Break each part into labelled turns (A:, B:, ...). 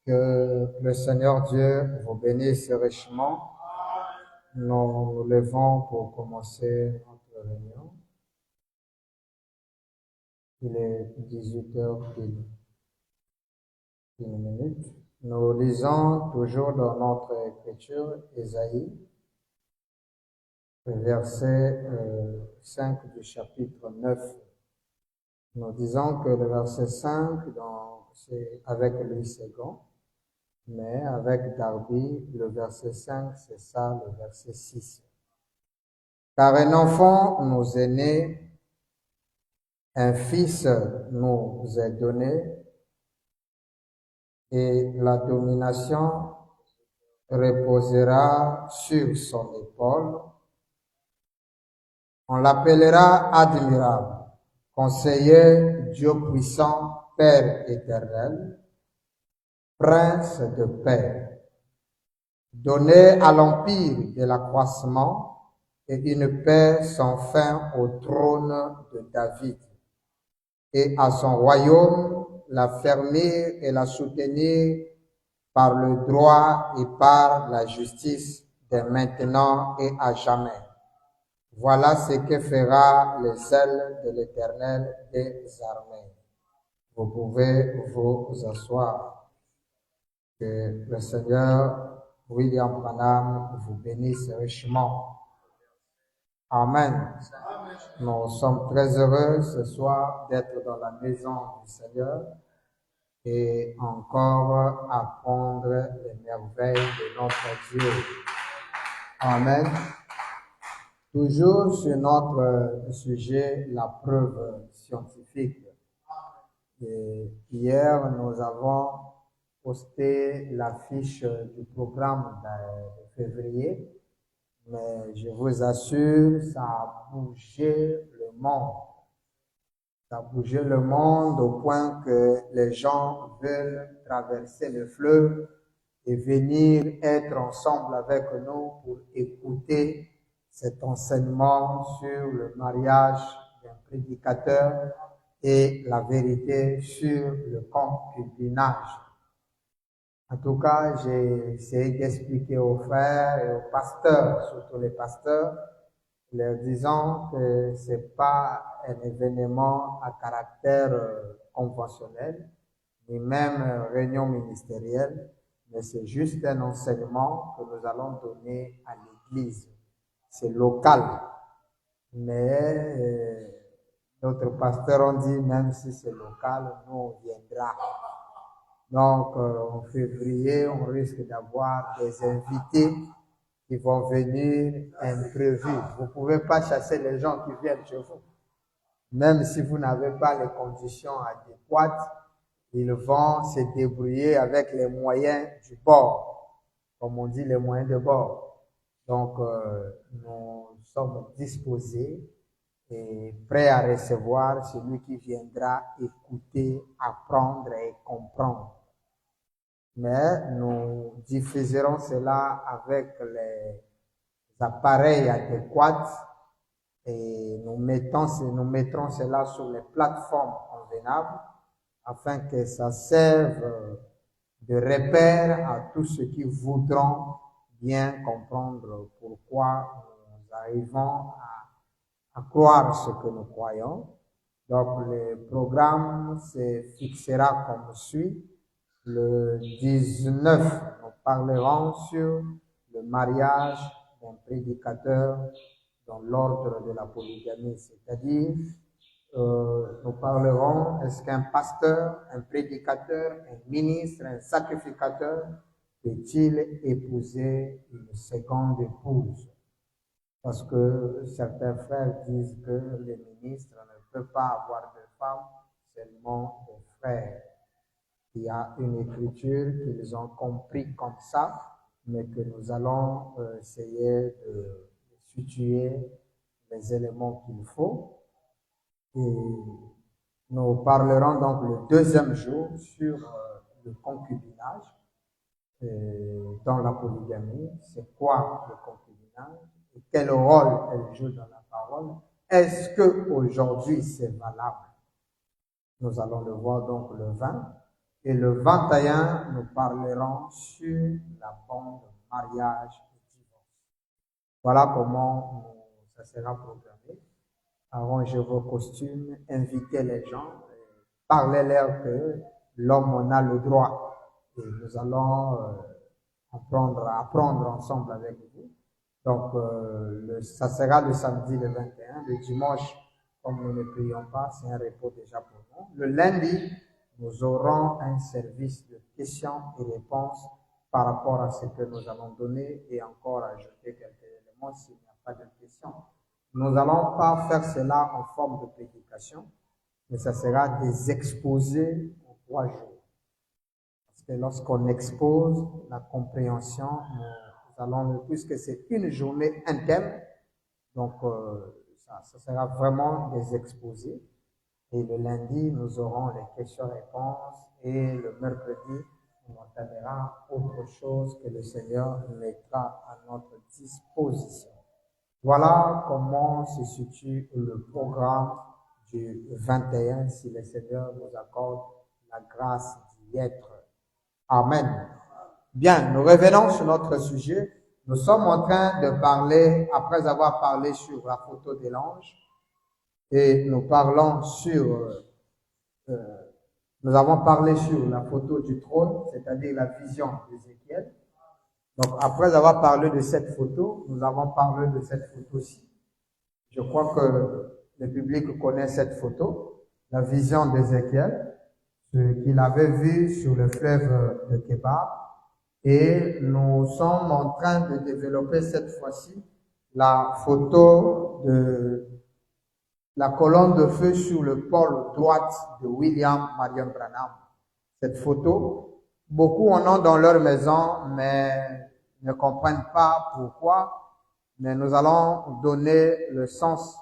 A: Que le Seigneur Dieu vous bénisse richement. Nous nous levons pour commencer notre réunion. Il est 18h pile. Une minute. Nous lisons toujours dans notre écriture Ésaïe, verset 5 du chapitre 9. Nous disons que le verset 5, c'est avec Louis Ségon, mais avec Darby, le verset 5, c'est ça, le verset 6. Car un enfant nous est né, un fils nous est donné, et la domination reposera sur son épaule. On l'appellera admirable, conseiller, Dieu puissant, Père éternel, prince de paix. Donné à l'empire de l'accroissement et une paix sans fin au trône de David, et à son royaume l'affermir et la soutenir par le droit et par la justice de maintenant et à jamais. Voilà ce que fera les ailes de l'Éternel des armées. Vous pouvez vous asseoir. Que le Seigneur William Branham vous bénisse richement. Amen. Nous sommes très heureux ce soir d'être dans la maison du Seigneur et encore apprendre les merveilles de notre Dieu. Amen. Toujours sur notre sujet, la preuve scientifique. Et hier, nous avons posté l'affiche du programme de février, mais je vous assure, ça a bougé le monde. Ça a bougé le monde au point que les gens veulent traverser le fleuve et venir être ensemble avec nous pour écouter cet enseignement sur le mariage d'un prédicateur et la vérité sur le concubinage. En tout cas, j'ai essayé d'expliquer aux frères et aux pasteurs, surtout les pasteurs, leur disant que c'est pas un événement à caractère conventionnel, ni même réunion ministérielle, mais c'est juste un enseignement que nous allons donner à l'Église. C'est local. Mais notre pasteur ont dit, même si c'est local, nous on viendra. Donc, en février, on risque d'avoir des invités qui vont venir imprévus. Vous ne pouvez pas chasser les gens qui viennent chez vous. Même si vous n'avez pas les conditions adéquates, ils vont se débrouiller avec les moyens du bord, comme on dit, les moyens de bord. Donc, nous sommes disposés et prêts à recevoir celui qui viendra écouter, apprendre et comprendre. Mais nous diffuserons cela avec les appareils adéquats et nous mettrons cela sur les plateformes convenables afin que ça serve de repère à tous ceux qui voudront bien comprendre pourquoi nous arrivons à croire ce que nous croyons. Donc le programme se fixera comme suit. Le 19, nous parlerons sur le mariage d'un prédicateur dans l'ordre de la polygamie, c'est-à-dire nous parlerons, est-ce qu'un pasteur, un prédicateur, un ministre, un sacrificateur peut-il épouser une seconde épouse? Parce que certains frères disent que les ministres ne peuvent pas avoir de femmes, seulement des frères. Il y a une écriture qu'ils ont compris comme ça, mais que nous allons essayer de situer les éléments qu'il faut. Et nous parlerons donc le deuxième jour sur le concubinage dans la polygamie. C'est quoi le concubinage et quel rôle elle joue dans la parole? Est-ce que aujourd'hui c'est valable? Nous allons le voir donc le 20. Et le 21, nous parlerons sur la bande mariage et divorce. Voilà comment ça sera programmé. Arrangez vos costumes, invitez les gens, parlez-leur que l'homme en a le droit. Et nous allons apprendre ensemble avec vous. Donc, ça sera le samedi le 21. Le dimanche, comme nous ne prions pas, c'est un repos déjà pour nous. Le lundi, nous aurons un service de questions et réponses par rapport à ce que nous allons donner et encore ajouter quelques éléments s'il n'y a pas de questions. Nous n'allons pas faire cela en forme de prédication, mais ça sera des exposés en 3 jours. Parce que lorsqu'on expose la compréhension, nous allons, puisque c'est une journée, un thème, donc ça sera vraiment des exposés. Et le lundi, nous aurons les questions-réponses et le mercredi, on entamera autre chose que le Seigneur mettra à notre disposition. Voilà comment se situe le programme du 21, si le Seigneur nous accorde la grâce d'y être. Amen. Bien, nous revenons sur notre sujet. Nous sommes en train de parler, après avoir parlé sur la photo de l'ange, et nous parlons nous avons parlé sur la photo du trône, c'est-à-dire la vision d'Ézéchiel. Donc, après avoir parlé de cette photo, nous avons parlé de cette photo-ci. Je crois que le public connaît cette photo, la vision d'Ézéchiel, ce qu'il avait vu sur le fleuve de Kébar. Et nous sommes en train de développer cette fois-ci la photo de la colonne de feu sur le pôle droite de William Marion Branham. Cette photo, beaucoup en ont dans leur maison, mais ne comprennent pas pourquoi. Mais nous allons donner le sens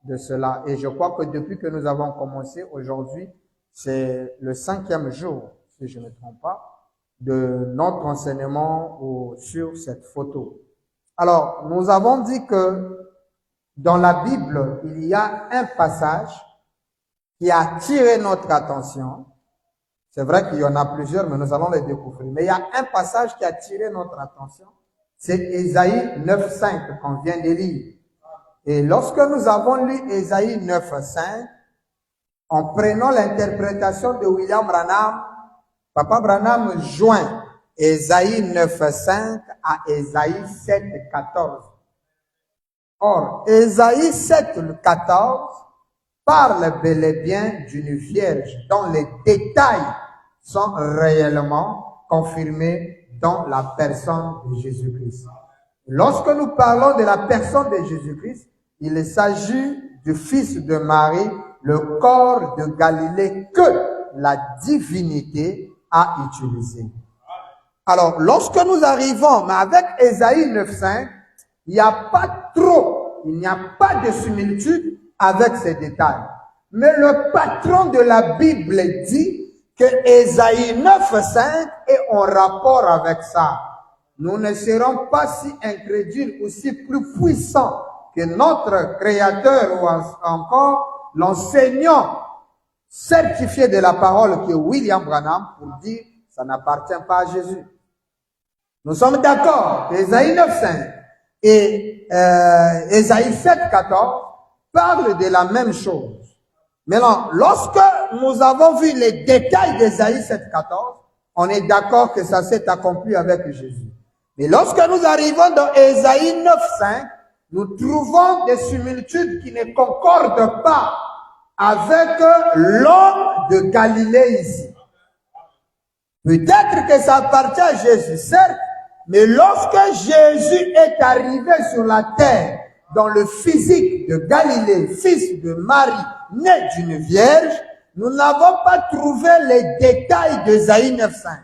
A: de cela. Et je crois que depuis que nous avons commencé aujourd'hui, c'est le 5e jour, si je ne me trompe pas, de notre enseignement sur cette photo. Alors, nous avons dit que dans la Bible, il y a un passage qui a attiré notre attention. C'est vrai qu'il y en a plusieurs, mais nous allons les découvrir. Mais il y a un passage qui a attiré notre attention. C'est Ésaïe 9.5 qu'on vient de lire. Et lorsque nous avons lu Ésaïe 9.5, en prenant l'interprétation de William Branham, Papa Branham joint Ésaïe 9.5 à Ésaïe 7.14. Or, Ésaïe 7.14 parle bel et bien d'une vierge dont les détails sont réellement confirmés dans la personne de Jésus-Christ. Lorsque nous parlons de la personne de Jésus-Christ, il s'agit du Fils de Marie, le corps de Galilée que la divinité a utilisé. Alors, lorsque nous arrivons, mais avec Ésaïe 9.5, il n'y a pas de similitude avec ces détails. Mais le patron de la Bible dit que Ésaïe 9.5 est en rapport avec ça. Nous ne serons pas si incrédules ou si plus puissants que notre Créateur ou encore l'enseignant certifié de la parole qui est William Branham pour dire ça n'appartient pas à Jésus. Nous sommes d'accord, Ésaïe 9.5 et Ésaïe 7.14 parlent de la même chose. Maintenant, lorsque nous avons vu les détails d'Ésaïe 7.14, on est d'accord que ça s'est accompli avec Jésus. Mais lorsque nous arrivons dans Ésaïe 9.5, nous trouvons des similitudes qui ne concordent pas avec l'homme de Galilée ici. Peut-être que ça appartient à Jésus, certes, mais lorsque Jésus est arrivé sur la terre, dans le physique de Galilée, fils de Marie, né d'une vierge, nous n'avons pas trouvé les détails d'Ésaïe 9.5.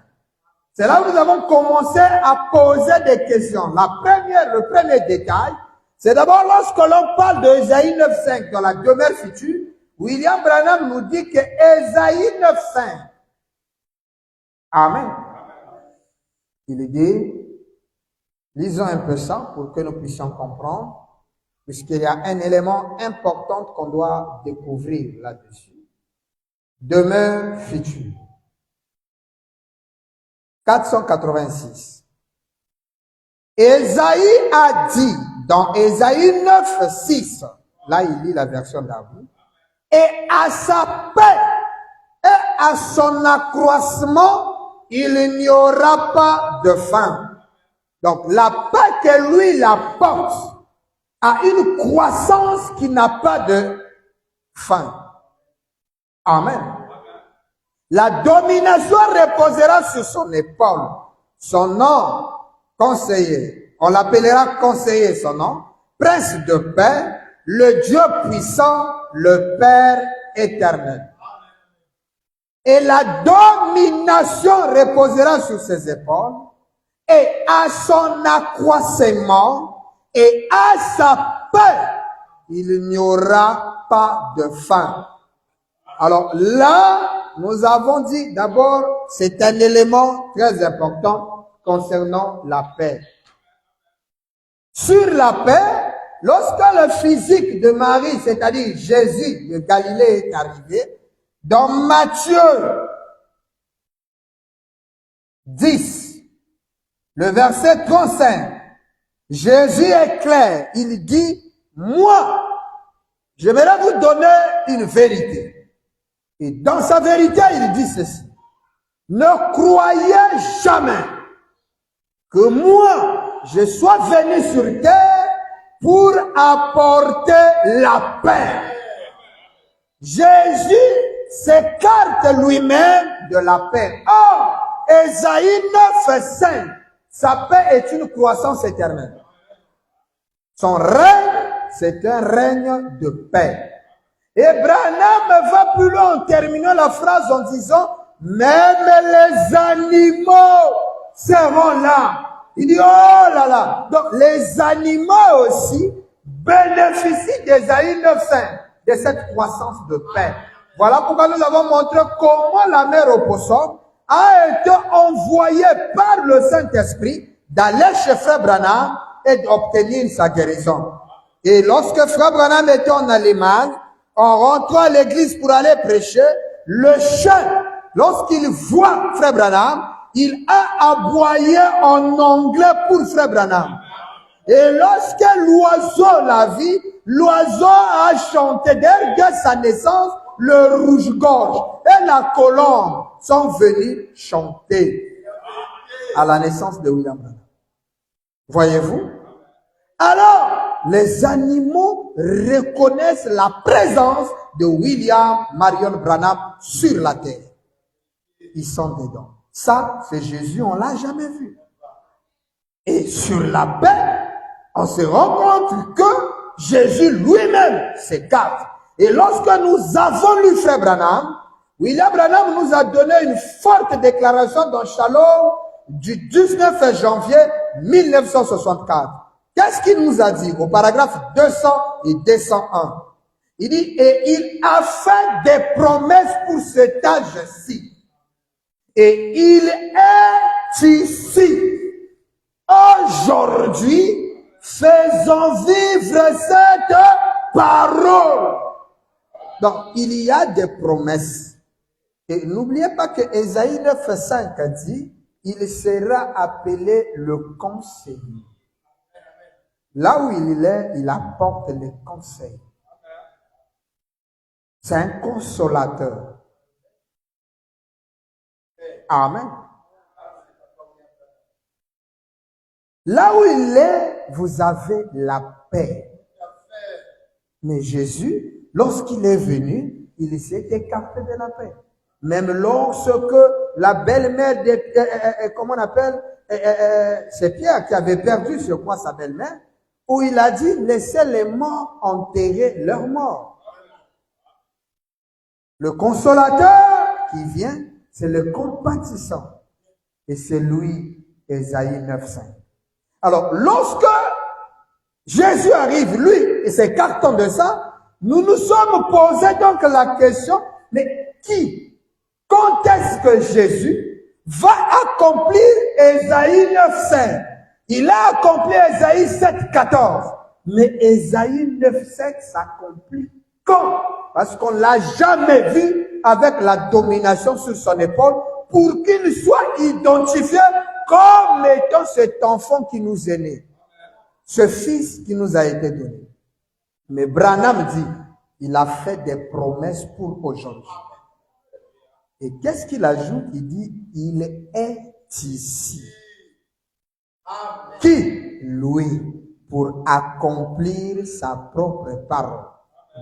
A: C'est là où nous avons commencé à poser des questions. Le premier détail, c'est d'abord lorsque l'on parle d'Ésaïe 9.5 dans la demeure future, William Branham nous dit que Ésaïe 9.5. Amen. Il dit, lisons un peu ça pour que nous puissions comprendre, puisqu'il y a un élément important qu'on doit découvrir là-dessus. demeure future. 486. Ésaïe a dit dans Ésaïe 9, 6, là il lit la version d'Abou, et à sa paix et à son accroissement, il n'y aura pas de fin. Donc la paix que lui il apporte a une croissance qui n'a pas de fin. Amen. La domination reposera sur son épaule. Son nom, conseiller. On l'appellera conseiller, son nom. Prince de paix, le Dieu puissant, le Père éternel. Et la domination reposera sur ses épaules, et à son accroissement et à sa paix, il n'y aura pas de fin. Alors là, nous avons dit d'abord, c'est un élément très important concernant la paix. Sur la paix, lorsque le physique de Marie, c'est-à-dire Jésus de Galilée est arrivé, dans Matthieu 10, le verset 35, Jésus est clair, il dit, moi, je vais vous donner une vérité. Et dans sa vérité, il dit ceci, ne croyez jamais que moi, je sois venu sur terre pour apporter la paix. Jésus s'écarte lui-même de la paix. Or, Ésaïe 9, 5, sa paix est une croissance éternelle. Son règne, c'est un règne de paix. Et Branham va plus loin en terminant la phrase en disant, même les animaux seront là. Il dit, oh là là. Donc, les animaux aussi bénéficient d'Ésaïe 9,5, de cette croissance de paix. Voilà pourquoi nous avons montré comment la mère opossum a été envoyée par le Saint-Esprit d'aller chez Frère Branham et d'obtenir sa guérison. Et lorsque Frère Branham était en Allemagne, en rentrant à l'église pour aller prêcher, le chien, lorsqu'il voit Frère Branham, il a aboyé en anglais pour Frère Branham. Et lorsque l'oiseau l'a vu, l'oiseau a chanté dès sa naissance, le rouge-gorge et la colombe sont venus chanter à la naissance de William Branham. Voyez-vous? Alors, les animaux reconnaissent la présence de William Marion Branham sur la terre. Ils sont dedans. Ça, c'est Jésus, on ne l'a jamais vu. Et sur la paix, on se rend compte que Jésus lui-même s'écarte. Et lorsque nous avons lu Frère Branham, William Branham nous a donné une forte déclaration dans Shalom du 19 janvier 1964. Qu'est-ce qu'il nous a dit au paragraphe 200 et 201? Il dit, et il a fait des promesses pour cet âge-ci. Et il est ici. Aujourd'hui, faisons vivre cette parole. Donc, il y a des promesses. Et n'oubliez pas que Ésaïe 9,5 a dit, il sera appelé le conseiller. Là où il est, il apporte les conseils. C'est un consolateur. Amen. Là où il est, vous avez la paix. Mais Jésus, lorsqu'il est venu, il s'est écarté de la paix. Même lorsque la belle-mère, comment on appelle, c'est Pierre qui avait perdu, je crois, sa belle-mère, où il a dit, laissez les morts enterrer leurs morts. Le consolateur qui vient, c'est le compatissant. Et c'est lui, Ésaïe 9,5. Alors, lorsque Jésus arrive, lui, et s'écartant de ça, nous nous sommes posé donc la question, mais qui, quand est-ce que Jésus va accomplir Ésaïe 9,5? Il a accompli Ésaïe 7,14. Mais Ésaïe 9,5 s'accomplit Quand? Parce qu'on ne l'a jamais vu avec la domination sur son épaule pour qu'il soit identifié comme étant cet enfant qui nous est né. Ce fils qui nous a été donné. Mais Branham dit, il a fait des promesses pour aujourd'hui. Et qu'est-ce qu'il ajoute? Il dit, il est ici. Amen. Qui? Lui, pour accomplir sa propre parole.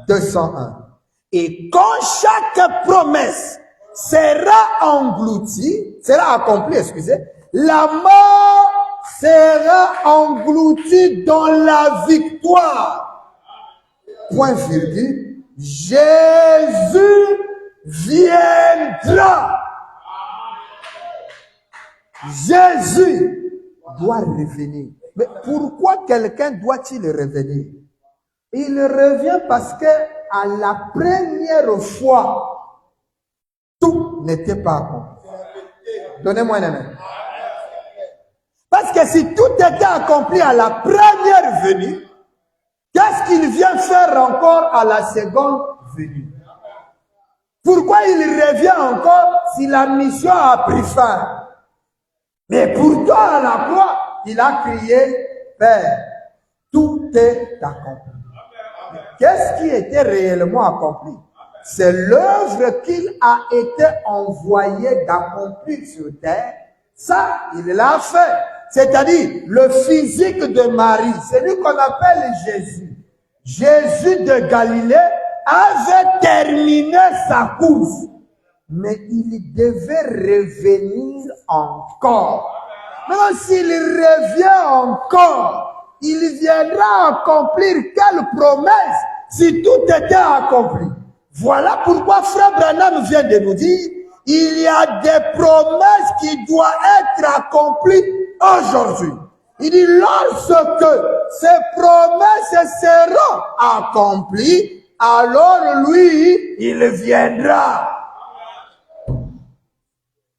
A: 201. Et quand chaque promesse sera engloutie, sera accomplie, excusez, la mort sera engloutie dans la victoire. Point virgule. Jésus viendra. Jésus doit revenir. Mais pourquoi quelqu'un doit-il revenir? Il revient parce que à la première fois, tout n'était pas accompli. Donnez-moi un amen. Parce que si tout était accompli à la première venue, qu'est-ce qu'il vient faire encore à la seconde venue? Pourquoi il revient encore si la mission a pris fin? Mais pourtant à la croix, il a crié, Père, tout est accompli. Qu'est-ce qui était réellement accompli? C'est l'œuvre qu'il a été envoyé d'accomplir sur terre. Ça, il l'a fait. C'est-à-dire, le physique de Marie, c'est lui qu'on appelle Jésus. Jésus de Galilée avait terminé sa course. Mais il devait revenir encore. Maintenant, s'il revient encore, il viendra accomplir quelle promesse si tout était accompli? Voilà pourquoi Frère Branham vient de nous dire, il y a des promesses qui doivent être accomplies aujourd'hui. Il dit, lorsque ces promesses seront accomplies, alors lui, il viendra.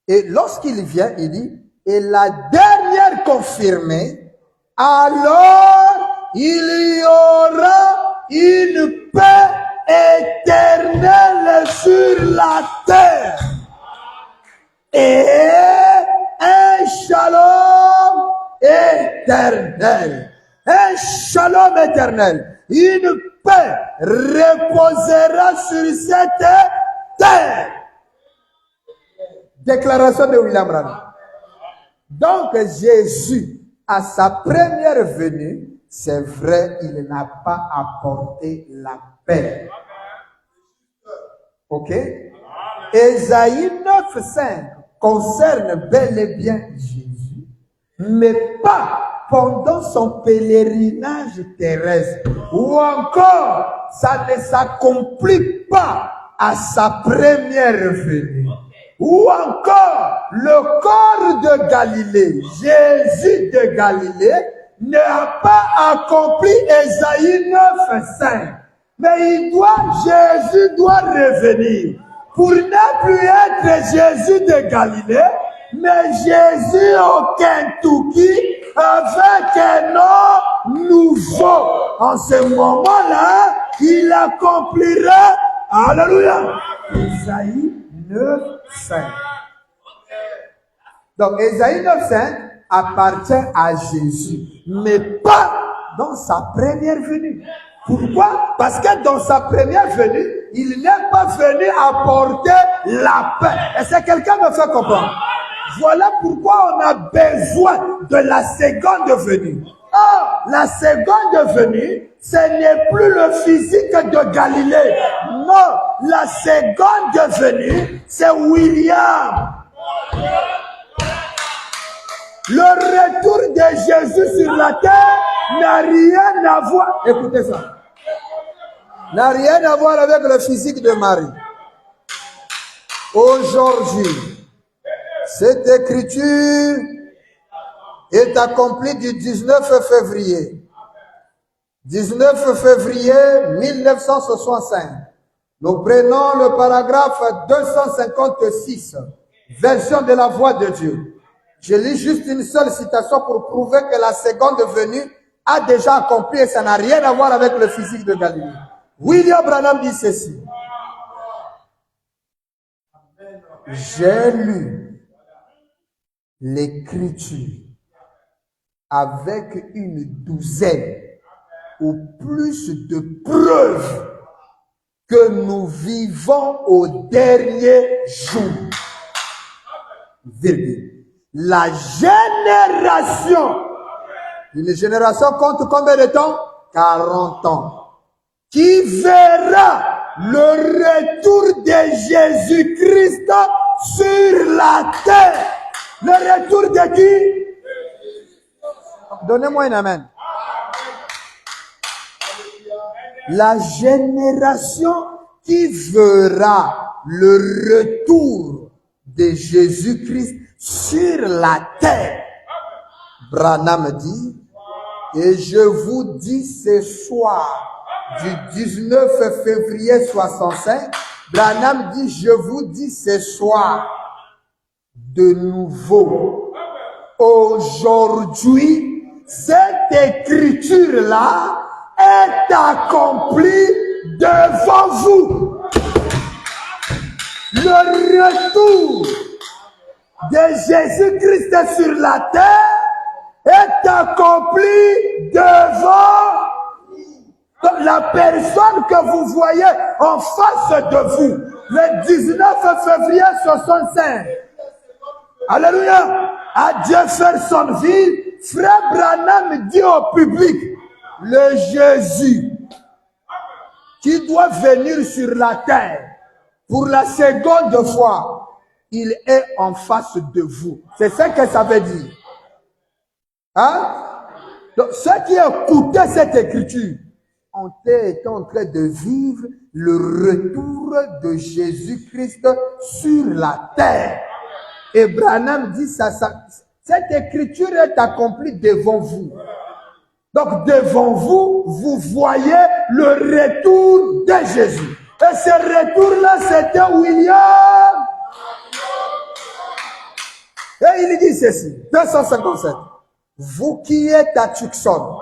A: Et lorsqu'il vient, il dit, et la dernière confirmée, alors il y aura une paix éternelle sur la terre. Et un shalom éternel. Un shalom éternel. Une paix reposera sur cette terre. Déclaration de William Branham. Donc Jésus, à sa première venue, c'est vrai, il n'a pas apporté la paix. Ok? Ésaïe 9,5 concerne bel et bien Jésus, mais pas pendant son pèlerinage terrestre, ou encore ça ne s'accomplit pas à sa première venue. Ou encore, le corps de Galilée, Jésus de Galilée, n'a pas accompli Ésaïe 9,5. Mais Jésus doit revenir pour ne plus être Jésus de Galilée, mais Jésus au Kentucky avec un nom nouveau. En ce moment-là, il accomplira, alléluia, Ésaïe 9,5. Donc, Ésaïe 9,5 appartient à Jésus, mais pas dans sa première venue. Pourquoi? Parce que dans sa première venue, il n'est pas venu apporter la paix. Est-ce que quelqu'un me fait comprendre? Voilà pourquoi on a besoin de la seconde venue. Or, la seconde venue, ce n'est plus le physique de Galilée. Non, la seconde venue, c'est William. Le retour de Jésus sur la terre n'a rien à voir. Écoutez ça. N'a rien à voir avec le physique de Marie. Aujourd'hui, cette écriture est accomplie du 19 février. 19 février 1965. Nous prenons le paragraphe 256, version de la voix de Dieu. Je lis juste une seule citation pour prouver que la seconde venue a déjà accompli et ça n'a rien à voir avec le physique de Galilée. William Branham dit ceci. J'ai lu l'écriture avec une douzaine ou plus de preuves que nous vivons au dernier jour. Virgule. La génération, une génération compte combien de temps? 40 ans. Qui verra le retour de Jésus-Christ sur la terre. Le retour de qui? Donnez-moi un amen. La génération qui verra le retour de Jésus-Christ sur la terre. Branham dit, et je vous dis ce soir, du 19 février 65, Branham dit, je vous dis ce soir, de nouveau, aujourd'hui, cette écriture-là est accomplie devant vous. Le retour de Jésus-Christ sur la terre est accompli devant la personne que vous voyez en face de vous, le 19 février 65. Alléluia. À Jeffersonville, Frère Branham dit au public, le Jésus qui doit venir sur la terre pour la seconde fois, il est en face de vous. C'est ça que ça veut dire. Hein? Donc, ceux qui écoutaient cette écriture étaient en train de vivre le retour de Jésus-Christ sur la terre. Et Branham dit ça, cette écriture est accomplie devant vous. Donc devant vous, vous voyez le retour de Jésus. Et ce retour-là, c'était William. Et il dit ceci, 257. Vous qui êtes à Tucson,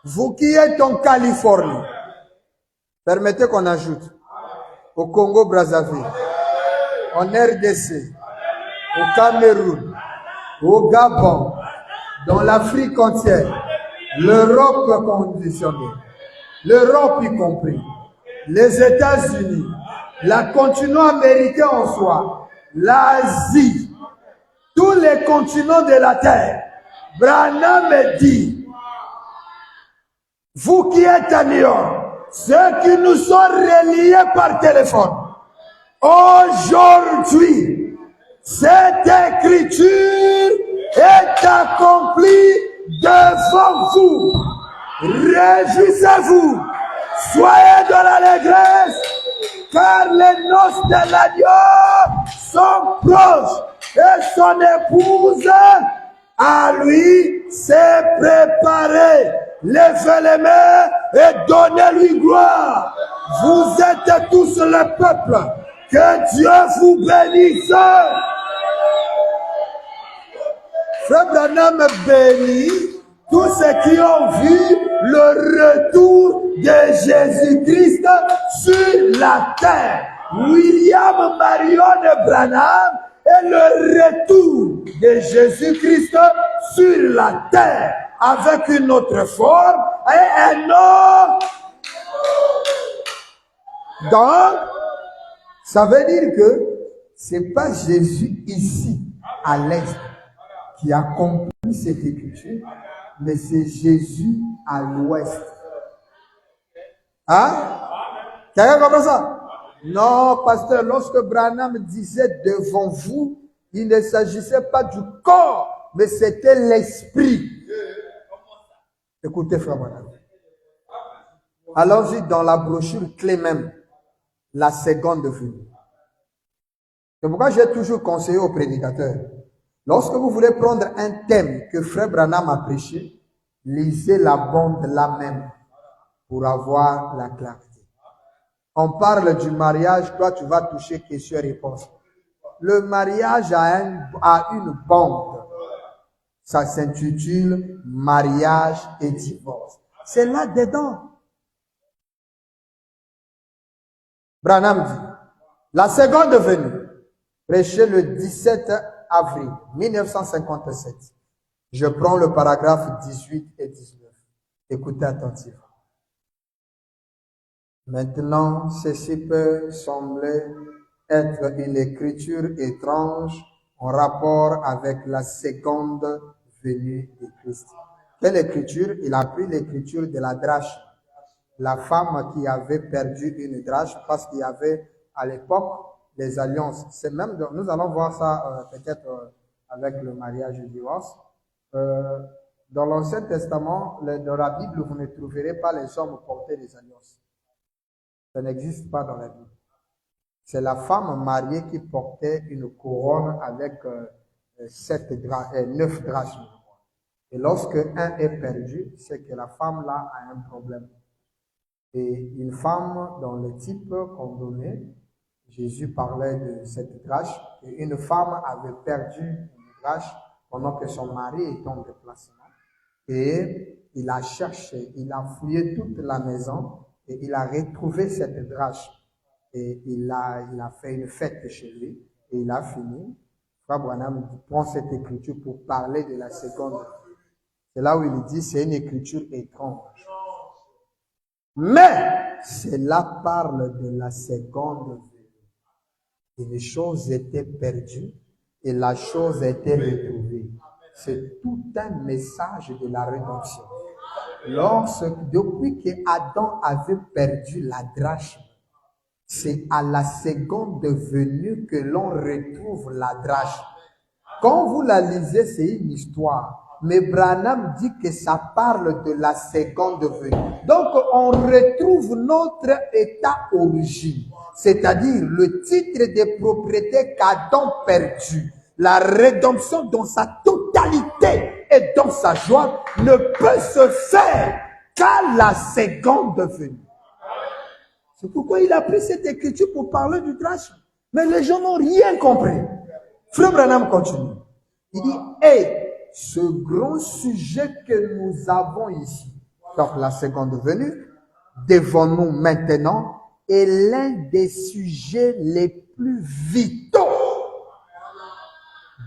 A: vous qui êtes en Californie, permettez qu'on ajoute, au Congo-Brazzaville, en RDC, au Cameroun, au Gabon, dans l'Afrique entière, l'Europe conditionnée, l'Europe y compris, les États-Unis, le continent américain en soi, l'Asie, tous les continents de la terre. Branham dit, vous qui êtes à New York, ceux qui nous sont reliés par téléphone, aujourd'hui, cette écriture est accomplie devant vous. Réjouissez-vous, soyez dans l'allégresse, car les noces de l'agneau sont proches et son épouse à lui s'est préparée. Levez les mains et donnez-lui gloire. Vous êtes tous le peuple. Que Dieu vous bénisse. Frère Branham bénit tous ceux qui ont vu le retour de Jésus-Christ sur la terre. William Marion Branham est le retour de Jésus-Christ sur la terre avec une autre forme et un autre. Donc, ça veut dire que c'est pas Jésus ici à l'est qui accomplit cette écriture, mais c'est Jésus à l'ouest. Hein? Quelqu'un comprend ça? Non, pasteur, lorsque Branham disait devant vous, il ne s'agissait pas du corps, mais c'était l'esprit. Écoutez, frère Branham. Allons-y dans la brochure clé même, la seconde venue. C'est pourquoi j'ai toujours conseillé aux prédicateurs, lorsque vous voulez prendre un thème que frère Branham a prêché, lisez la bande là même pour avoir la clarté. On parle du mariage, toi tu vas toucher questions-réponses. Le mariage a une bande. Ça s'intitule mariage et divorce. C'est là dedans. Branham dit, la seconde venue, prêché le 17 avril 1957. Je prends le paragraphe 18 et 19. Écoutez attentivement. Maintenant, ceci peut sembler être une écriture étrange en rapport avec la seconde venue de Christ. Quelle écriture? Il a pris l'écriture de la drachme. La femme qui avait perdu une drachme parce qu'il y avait à l'époque les alliances. C'est même, nous allons voir ça peut-être avec le mariage et le divorce. Dans l'Ancien Testament, dans la Bible, vous ne trouverez pas les hommes porter des alliances. Ça n'existe pas dans la Bible. C'est la femme mariée qui portait une couronne avec 9 drachmes. Et lorsque un est perdu, c'est que la femme là a un problème. Et une femme dans le type qu'on donnait, Jésus parlait de cette drachme, et une femme avait perdu une drachme pendant que son mari était en déplacement. Et il a cherché, il a fouillé toute la maison, et il a retrouvé cette drachme. Et il a fait une fête chez lui, et il a fini. Frère Branham prend cette écriture pour parler de la seconde. C'est là où il dit, c'est une écriture étrange. Mais cela parle de la seconde venue. Et les choses étaient perdues et la chose était retrouvée. C'est tout un message de la rédemption. Depuis que Adam avait perdu la drachme, c'est à la seconde venue que l'on retrouve la drachme. Quand vous la lisez, c'est une histoire. Mais Branham dit que ça parle de la seconde venue. Donc, on retrouve notre état origine. C'est-à-dire le titre de propriété qu'Adam perdu. La rédemption dans sa totalité et dans sa joie ne peut se faire qu'à la seconde venue. C'est pourquoi il a pris cette écriture pour parler du drachme. Mais les gens n'ont rien compris. Frère Branham continue. Il dit, ce grand sujet que nous avons ici, donc la seconde venue, devant nous maintenant, est l'un des sujets les plus vitaux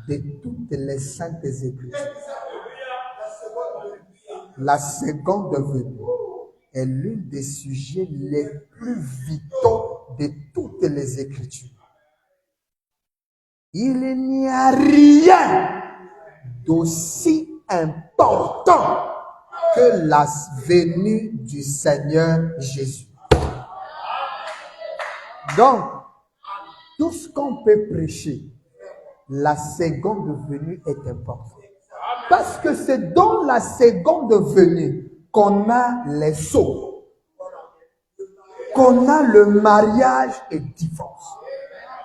A: de toutes les saintes écritures. La seconde venue est l'un des sujets les plus vitaux de toutes les écritures. Il n'y a rien d'aussi important que la venue du Seigneur Jésus. Donc, tout ce qu'on peut prêcher, la seconde venue est importante. Parce que c'est dans la seconde venue qu'on a les sceaux, qu'on a le mariage et le divorce,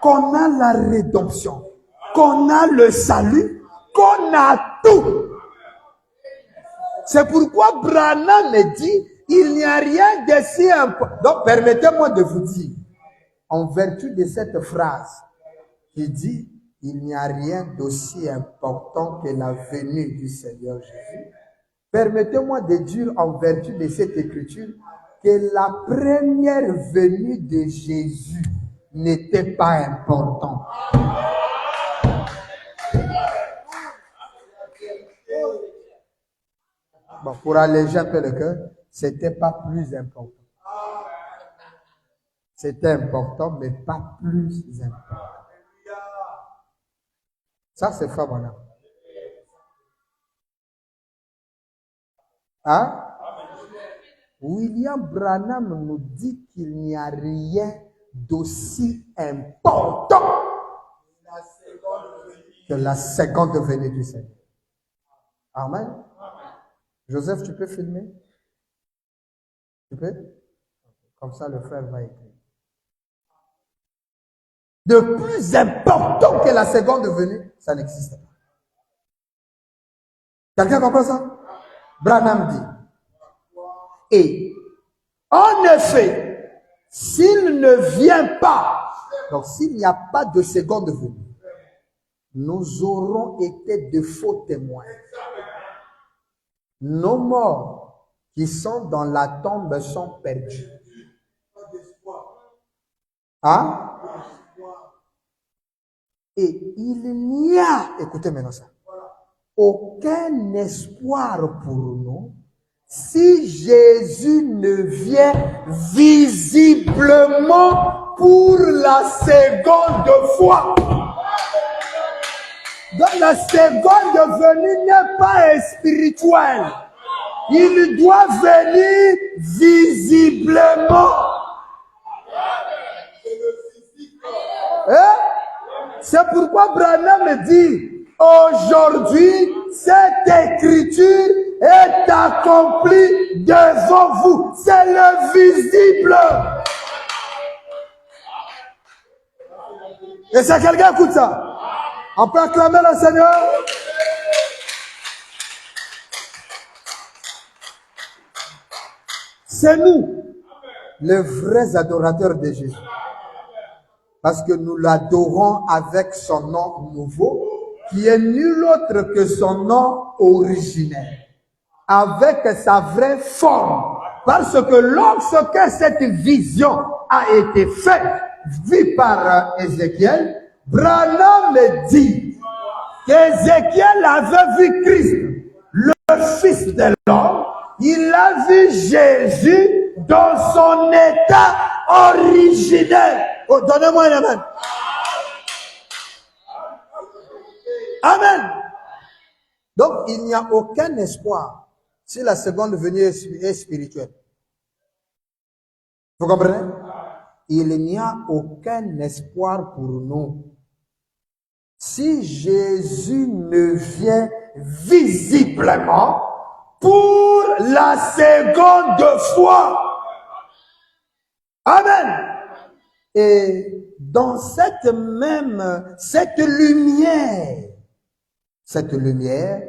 A: qu'on a la rédemption, qu'on a le salut, qu'on a tout. C'est pourquoi Branham me dit, il n'y a rien de si important. Donc, permettez-moi de vous dire, en vertu de cette phrase, qui dit, il n'y a rien d'aussi important que la venue du Seigneur Jésus. Permettez-moi de dire, en vertu de cette écriture, que la première venue de Jésus n'était pas importante. Bon, pour alléger un peu le cœur, c'était pas plus important. C'était important, mais pas plus important. Ça, c'est Frère Branham. Hein? William Branham nous dit qu'il n'y a rien d'aussi important que la seconde venue du Seigneur. Amen. Joseph, tu peux filmer? Tu peux? Comme ça, le frère va écrire. De plus important que la seconde venue, ça n'existe pas. Quelqu'un comprend ça? Branham dit. Et, en effet, s'il ne vient pas, donc s'il n'y a pas de seconde venue, nous aurons été de faux témoins. Nos morts qui sont dans la tombe sont perdus. Hein? Et il n'y a, écoutez maintenant ça, aucun espoir pour nous si Jésus ne vient visiblement pour la seconde fois. Donc la seconde venue n'est pas spirituelle. Il doit venir visiblement. Hein? C'est pourquoi Branham dit, aujourd'hui, cette écriture est accomplie devant vous. C'est le visible. Et si quelqu'un écoute ça, on peut acclamer le Seigneur. C'est nous, les vrais adorateurs de Jésus. Parce que nous l'adorons avec son nom nouveau, qui est nul autre que son nom originel, avec sa vraie forme. Parce que lorsque cette vision a été faite, vue par Ézéchiel, Branham dit qu'Ézéchiel avait vu Christ, le Fils de l'homme. Il a vu Jésus dans son état originel. Oh, donnez-moi un amen. Amen. Donc, il n'y a aucun espoir si la seconde venue est spirituelle. Vous comprenez? Il n'y a aucun espoir pour nous si Jésus ne vient visiblement pour la seconde fois. Amen. Et dans cette lumière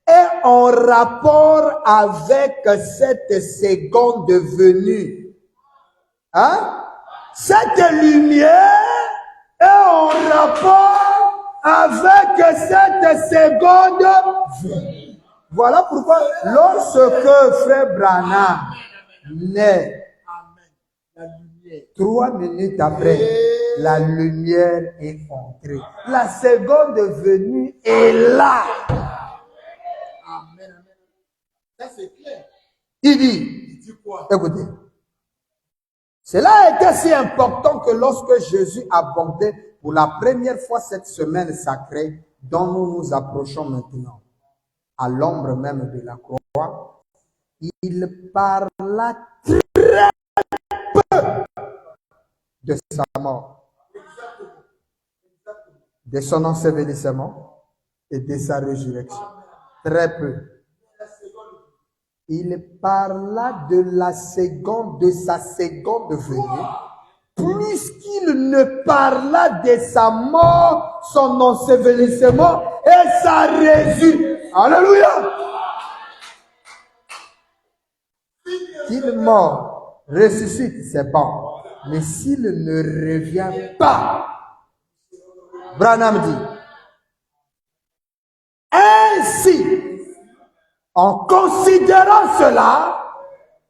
A: est en rapport avec cette seconde venue. Hein? Cette lumière est en rapport avec cette seconde venue. Voilà pourquoi lorsque Frère Branham naît, 3 minutes après, la lumière est entrée. La seconde venue est là. Amen. Ça c'est clair. Il dit quoi? Écoutez. Cela a été si important que lorsque Jésus abordait pour la première fois cette semaine sacrée dont nous nous approchons maintenant, à l'ombre même de la croix, il parla très peu de sa mort, de son ensevelissement et de sa résurrection. Très peu. Il parla de sa seconde venue, plus qu'il ne parla de sa mort, son ensevelissement et sa résurrection. Alléluia! Qu'il meurt, ressuscite, c'est bon. Mais s'il ne revient pas, Branham dit, ainsi, en considérant cela,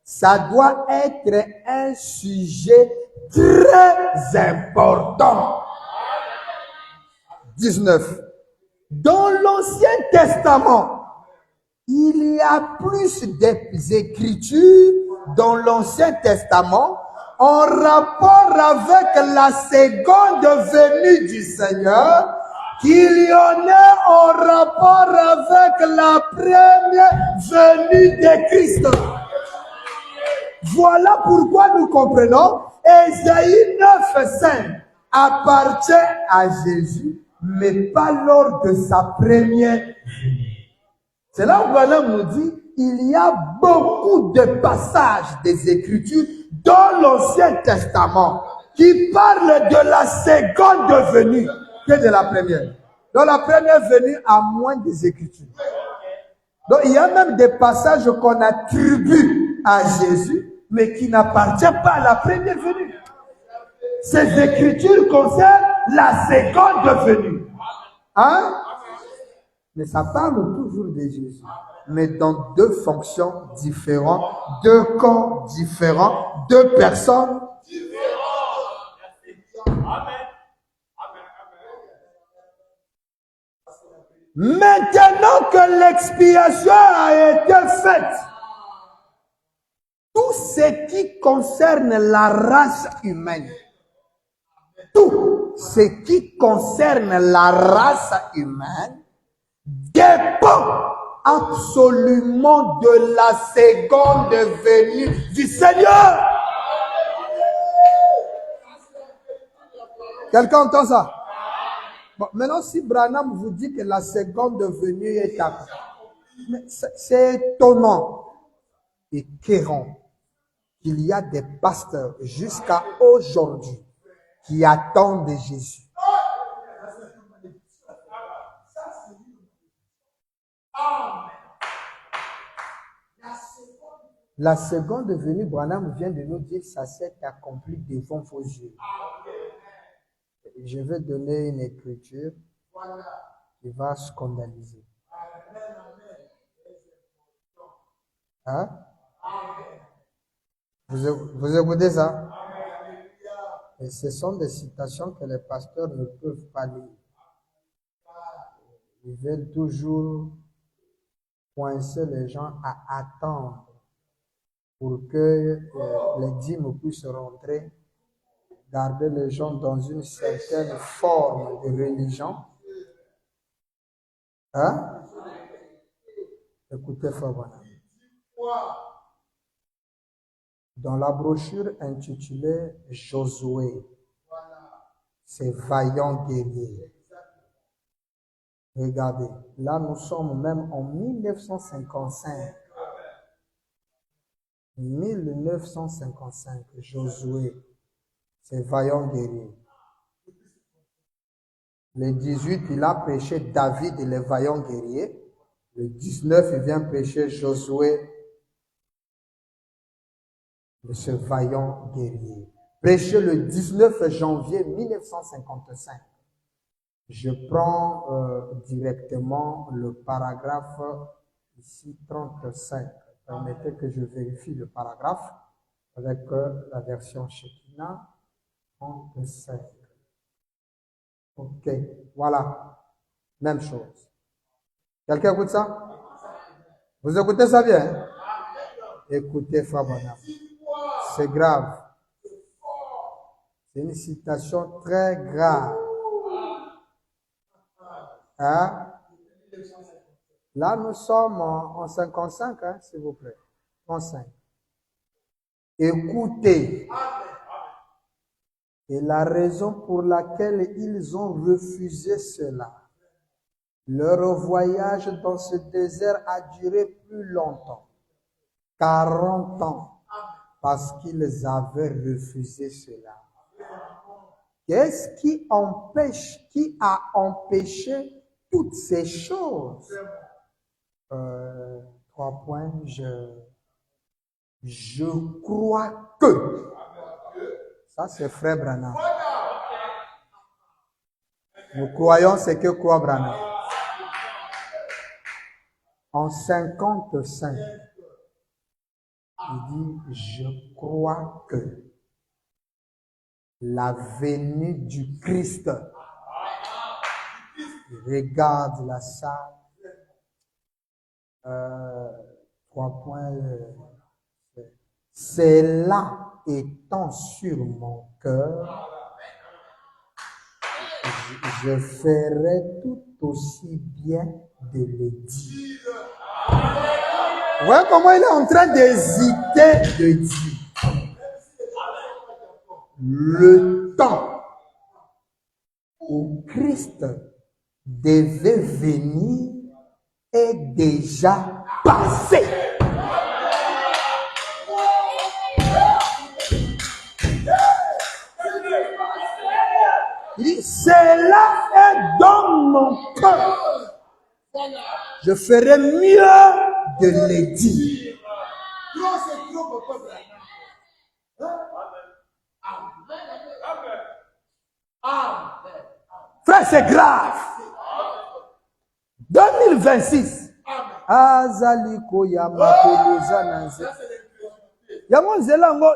A: ça doit être un sujet très important. 19. Dans l'Ancien Testament, il y a plus d'écritures dans l'Ancien Testament en rapport avec la seconde venue du Seigneur qu'il y en a en rapport avec la première venue de Christ. Voilà pourquoi nous comprenons Ésaïe 9:5 appartient à Jésus, mais pas lors de sa première venue. C'est là où Branham nous dit il y a beaucoup de passages des Écritures dans l'Ancien Testament qui parlent de la seconde venue que de la première. Dans la première venue a moins des Écritures. Donc il y a même des passages qu'on attribue à Jésus, mais qui n'appartiennent pas à la première venue. Ces Écritures concernent la seconde venue. Hein? Mais ça parle toujours de Jésus, mais dans deux fonctions différentes, deux corps différents, deux personnes différentes. Maintenant que l'expiation a été faite, tout ce qui concerne la race humaine, tout ce qui concerne la race humaine dépend absolument de la seconde venue du Seigneur. Quelqu'un entend ça? Bon, maintenant, si Branham vous dit que la seconde venue est accomplie, c'est étonnant et écœurant qu'il y a des pasteurs jusqu'à aujourd'hui qui attendent Jésus. La seconde venue, Branham vient de nous dire, ça s'est accompli devant vos yeux. Je vais donner une écriture qui va scandaliser. Hein? Vous écoutez ça? Et ce sont des citations que les pasteurs ne peuvent pas lire. Ils veulent toujours coincer les gens à attendre pour que les dîmes puissent rentrer, garder les gens dans une certaine forme de religion. Hein? Écoutez, Fabana. Dans la brochure intitulée Josué, ces vaillants guerriers. Regardez, là nous sommes même en 1955. 1955, Josué, ces vaillants guerriers. Le 18, il a prêché David et les vaillants guerriers. Le 19, il vient prêcher Josué de ce vaillant guerrier. Prêché le 19 janvier 1955. Je prends directement le paragraphe ici 35. Permettez que je vérifie le paragraphe avec la version Shekinah 35. Ok, voilà. Même chose. Quelqu'un écoute ça? Vous écoutez ça bien? Écoutez Fabana. C'est grave. C'est une citation très grave. Hein? Là, nous sommes en 55, hein, s'il vous plaît. 35. Écoutez. Et la raison pour laquelle ils ont refusé cela. Leur voyage dans ce désert a duré plus longtemps. 40 ans. Parce qu'ils avaient refusé cela. Qu'est-ce qui a empêché toutes ces choses? 3 points, je crois que. Ça, c'est Frère Branham. Nous croyons ce que croit Branham. En 55, il dit, je crois que la venue du Christ, il regarde la salle, 3 points, c'est là étant sur mon cœur, je ferai tout aussi bien de le dire. Vous voyez comment il est en train d'hésiter de dire. Le temps où Christ devait venir est déjà passé. Il dit, cela est dans mon cœur. Je ferai mieux de le dire. Frère, c'est grave. 2026.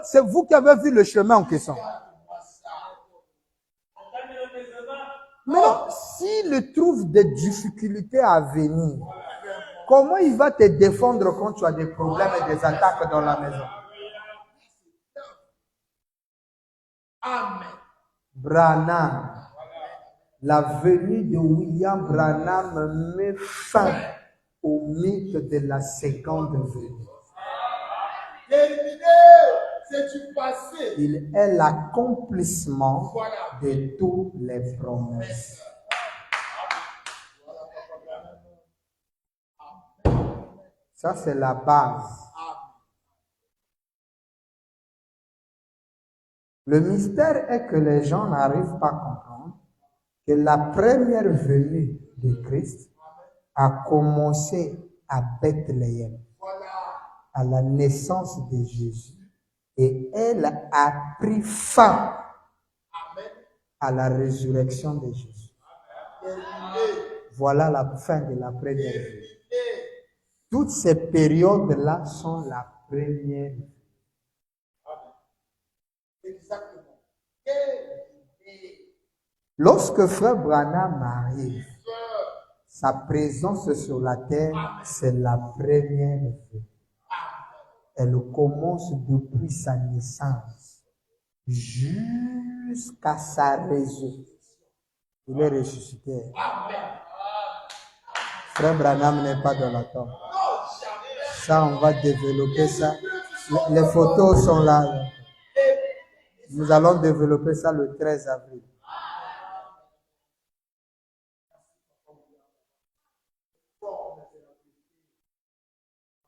A: C'est vous qui avez vu le chemin en question. Maintenant, s'il trouve des difficultés à venir, comment il va te défendre quand tu as des problèmes et des attaques dans la maison?
B: Amen.
A: Branham, la venue de William Branham met fin au mythe de la seconde venue.
B: Terminé, c'est du passé.
A: Il est l'accomplissement de toutes les promesses. Ça, c'est la base. Le mystère est que les gens n'arrivent pas à comprendre que la première venue de Christ a commencé à Bethléem, à la naissance de Jésus, et elle a pris fin à la résurrection de Jésus. Voilà la fin de la première venue. Toutes ces périodes-là sont la première venue.
B: Exactement.
A: Lorsque Frère Branham arrive, sa présence sur la terre, c'est la première venue. Elle commence depuis sa naissance jusqu'à sa résurrection. Il est ressuscité. Frère Branham n'est pas dans la tombe. Ça, on va développer ça. Les photos sont là. Nous allons développer ça le 13 avril.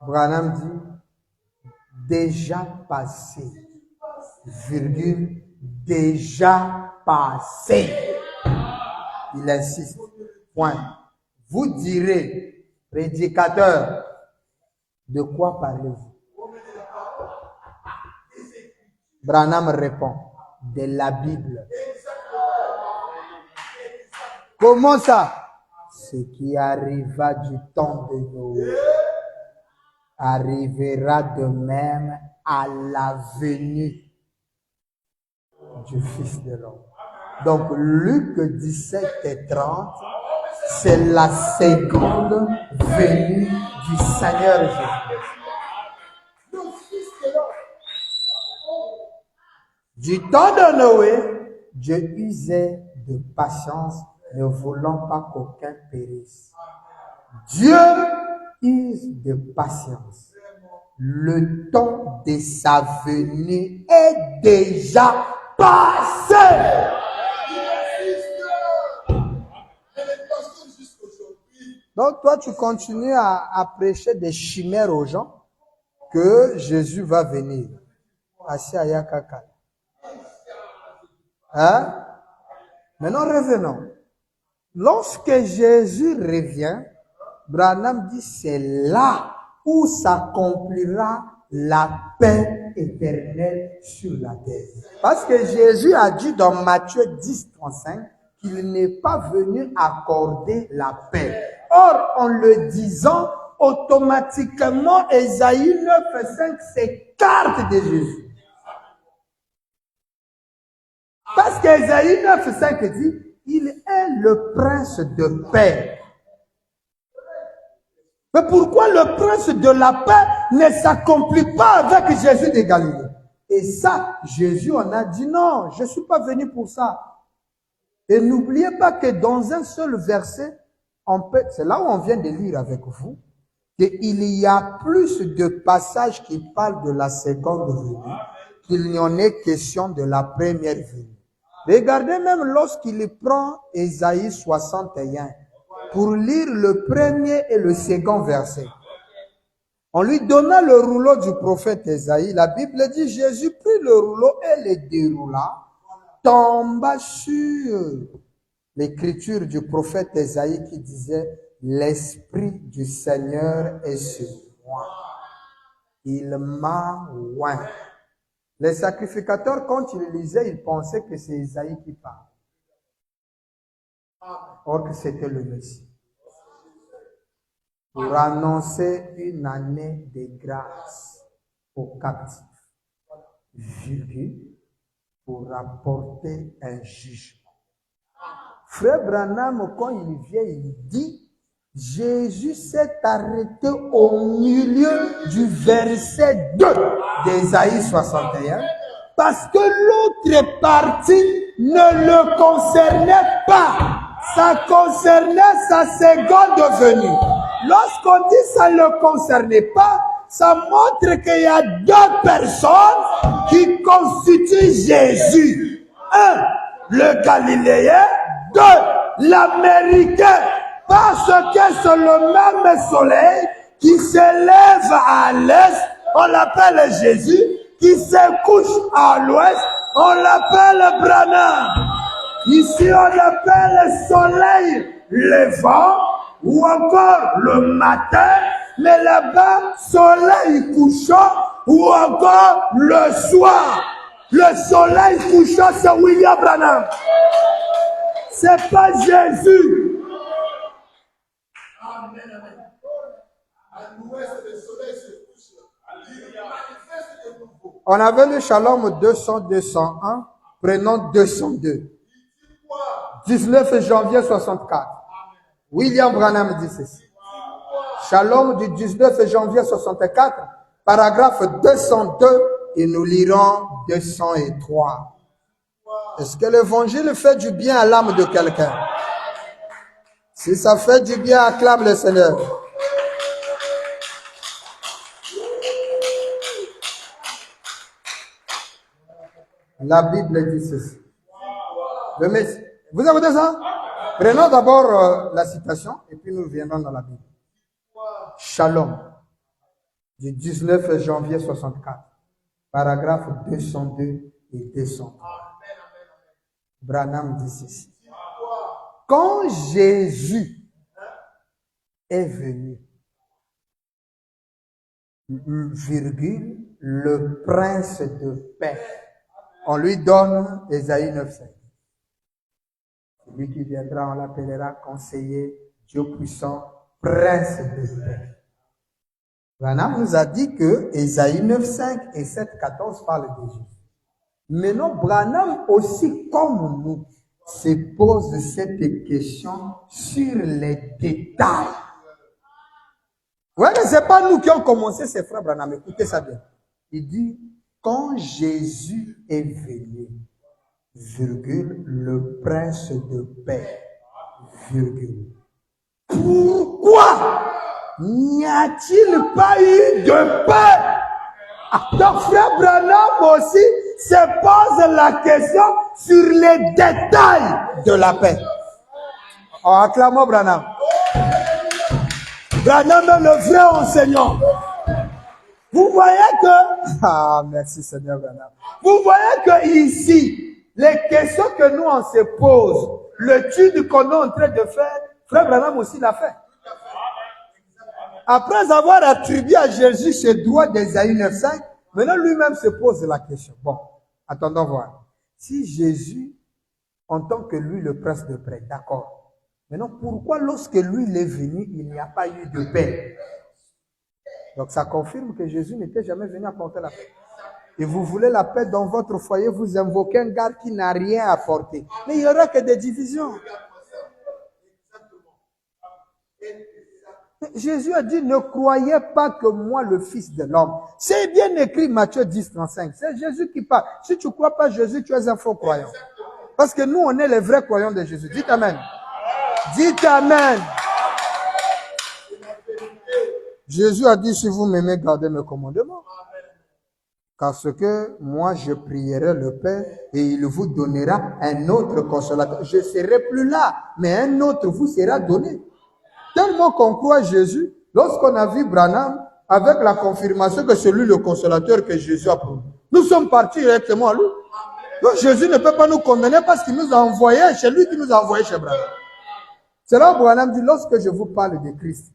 A: Branham dit déjà passé, virgule, déjà passé. Il insiste. Point. Vous direz, prédicateur, de quoi parlez-vous? Branham répond, de la Bible. Comment ça? Ce qui arriva du temps de Noé arrivera de même à la venue du Fils de l'homme. Donc, Luc 17 et 30, c'est la seconde venue du Seigneur Jésus. Du temps de Noé, Dieu usait de patience, ne voulant pas qu'aucun périsse. Dieu use de patience. Le temps de sa venue est déjà passé. Donc toi, tu continues à prêcher des chimères aux gens que Jésus va venir. Assis à Yakaka. Hein? Maintenant, revenons. Lorsque Jésus revient, Branham dit c'est là où s'accomplira la paix éternelle sur la terre. Parce que Jésus a dit dans Matthieu 10, 35 qu'il n'est pas venu accorder la paix. Or, en le disant, automatiquement, Ésaïe 9, 5 s'écarte de Jésus. Parce qu'Ésaïe 9, 5 dit, il est le prince de paix. Mais pourquoi le prince de la paix ne s'accomplit pas avec Jésus de Galilée? Et ça, Jésus en a dit non, je ne suis pas venu pour ça. Et n'oubliez pas que dans un seul verset, c'est là où on vient de lire avec vous, qu'il y a plus de passages qui parlent de la seconde venue qu'il n'y en ait question de la première venue. Regardez même lorsqu'il prend Ésaïe 61 pour lire le premier et le second verset. On lui donna le rouleau du prophète Ésaïe. La Bible dit, Jésus prit le rouleau et le déroula, tomba sur l'écriture du prophète Ésaïe qui disait, l'Esprit du Seigneur est sur moi. Il m'a oint. Les sacrificateurs, quand ils lisaient, ils pensaient que c'est Ésaïe qui parle. Or que c'était le Messie. Pour annoncer une année de grâce aux captifs. Virgule, pour apporter un jugement Frère Branham, quand il vient, il dit, Jésus s'est arrêté au milieu du verset 2 d'Ésaïe 61 parce que l'autre partie ne le concernait pas. Ça concernait sa seconde venue. Lorsqu'on dit ça ne le concernait pas, ça montre qu'il y a deux personnes qui constituent Jésus. Un, le Galiléen. Deux, l'Américain. Parce que c'est le même soleil qui s'élève à l'est, on l'appelle Jésus, qui se couche à l'ouest, on l'appelle Branham. Ici, on l'appelle soleil levant ou encore le matin, mais là-bas, soleil couchant ou encore le soir. Le soleil couchant, c'est William Branham. C'est pas Jésus.
B: Amen, amen. À l'ouest, le soleil se couche. Il manifeste de nouveau.
A: On avait le Shalom 200-201, prenons 202. 19 janvier 64. William Branham dit ceci. Shalom du 19 janvier 64, paragraphe 202, et nous lirons 203. Est-ce que l'évangile fait du bien à l'âme de quelqu'un? Si ça fait du bien, acclame le Seigneur. La Bible dit ceci. Vous écoutez ça? Prenons d'abord la citation et puis nous viendrons dans la Bible. Shalom, du 19 janvier 64, paragraphe 202 et 203. Branham dit ceci. Quand Jésus est venu, virgule, le prince de paix, on lui donne Ésaïe 9,5. Celui qui viendra, on l'appellera conseiller, Dieu puissant, prince de paix. Branham nous a dit que Ésaïe 9,5 et 7,14 parlent de Jésus. Mais non, Branham aussi, comme nous, se pose cette question sur les détails. Vous voyez que ce n'est pas nous qui avons commencé, ces frères Branham. Écoutez ça bien. Il dit, quand Jésus est venu, virgule, le prince de paix, virgule. Pourquoi n'y a-t-il pas eu de paix? Donc, frère Branham aussi se pose la question sur les détails de la paix. Oh, acclamons Branham. Branham est le vrai enseignant. Vous voyez que... Ah, merci Seigneur Branham. Vous voyez que ici, les questions que nous on se pose, l'étude qu'on est en train de faire, frère Branham aussi l'a fait. Après avoir attribué à Jésus ses droits d'Ésaïe 9,5, maintenant lui-même se pose la question. Bon, attendons voir. Si Jésus, en tant que lui le prince de paix, d'accord. Maintenant, pourquoi lorsque lui il est venu, il n'y a pas eu de paix? Donc ça confirme que Jésus n'était jamais venu apporter la paix. Et vous voulez la paix dans votre foyer, vous invoquez un gars qui n'a rien apporté. Mais il n'y aura que des divisions. Jésus a dit, ne croyez pas que moi, le Fils de l'homme. C'est bien écrit Matthieu 10, 35. C'est Jésus qui parle. Si tu ne crois pas Jésus, tu es un faux croyant. Parce que nous, on est les vrais croyants de Jésus. Dites Amen. Dites Amen. Jésus a dit, si vous m'aimez, gardez mes commandements. Parce que moi, je prierai le Père et il vous donnera un autre consolateur. Je ne serai plus là, mais un autre vous sera donné. Tellement qu'on croit Jésus, lorsqu'on a vu Branham, avec la confirmation que c'est lui le consolateur que Jésus a promis, nous sommes partis directement à lui. Donc Jésus ne peut pas nous condamner parce qu'il nous a envoyés, c'est lui qui nous a envoyés chez Branham. C'est là où Branham dit, lorsque je vous parle de Christ,